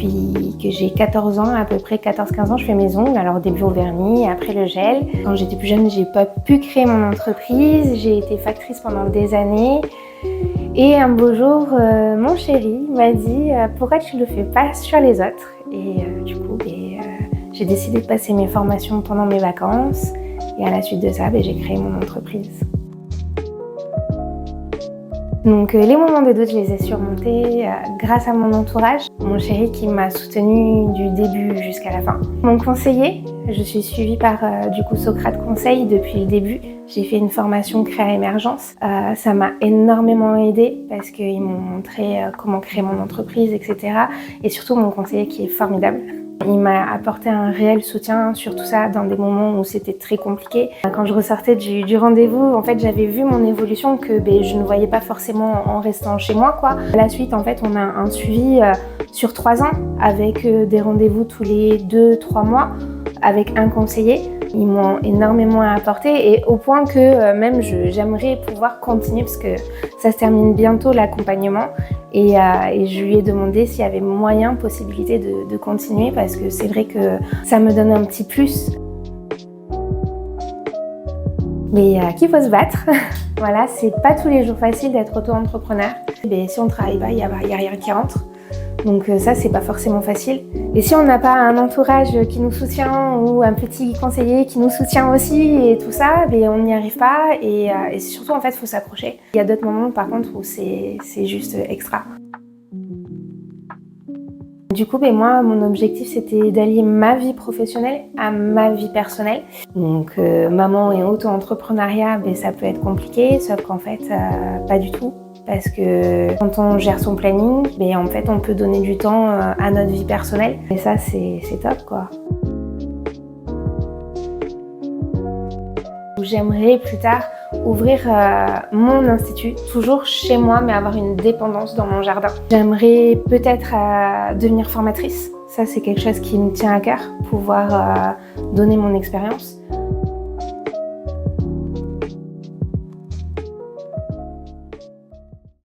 Depuis que j'ai 14 ans, à peu près 14-15 ans, je fais mes ongles. Alors au début au vernis, après le gel. Quand j'étais plus jeune, j'ai pas pu créer mon entreprise. J'ai été factrice pendant des années. Et un beau jour, mon chéri m'a dit pourquoi tu le fais pas sur les autres. Et du coup, j'ai décidé de passer mes formations pendant mes vacances. Et à la suite de ça, j'ai créé mon entreprise. Donc les moments de doute, je les ai surmontés grâce à mon entourage. Mon chéri qui m'a soutenue du début jusqu'à la fin. Mon conseiller, je suis suivie par Socrate Conseil depuis le début. J'ai fait une formation Créa Émergence. Ça m'a énormément aidée parce qu'ils m'ont montré comment créer mon entreprise, etc. Et surtout mon conseiller qui est formidable. Il m'a apporté un réel soutien sur tout ça dans des moments où c'était très compliqué. Quand je ressortais du rendez-vous, en fait, j'avais vu mon évolution que je ne voyais pas forcément en restant chez moi, quoi. À la suite, en fait, on a un suivi sur 3 ans avec des rendez-vous tous les 2-3 mois avec un conseiller. Ils m'ont énormément apporté et au point que même j'aimerais pouvoir continuer parce que ça se termine bientôt l'accompagnement et je lui ai demandé s'il y avait moyen, possibilité de continuer parce que c'est vrai que ça me donne un petit plus. Mais qu'il faut se battre. Voilà, c'est pas tous les jours facile d'être auto-entrepreneur. Si on travaille pas, il y a rien qui rentre. Donc ça, c'est pas forcément facile. Et si on n'a pas un entourage qui nous soutient ou un petit conseiller qui nous soutient aussi et tout ça, on n'y arrive pas. Et surtout, en fait, il faut s'accrocher. Il y a d'autres moments, par contre, où c'est juste extra. Du coup, moi, mon objectif, c'était d'allier ma vie professionnelle à ma vie personnelle. Donc, maman et auto-entrepreneuriat, ça peut être compliqué, sauf qu'en fait, pas du tout. Parce que quand on gère son planning, en fait, on peut donner du temps à notre vie personnelle. Et ça, c'est top, quoi. J'aimerais plus tard ouvrir mon institut, toujours chez moi, mais avoir une dépendance dans mon jardin. J'aimerais peut-être devenir formatrice. Ça, c'est quelque chose qui me tient à cœur, pouvoir donner mon expérience.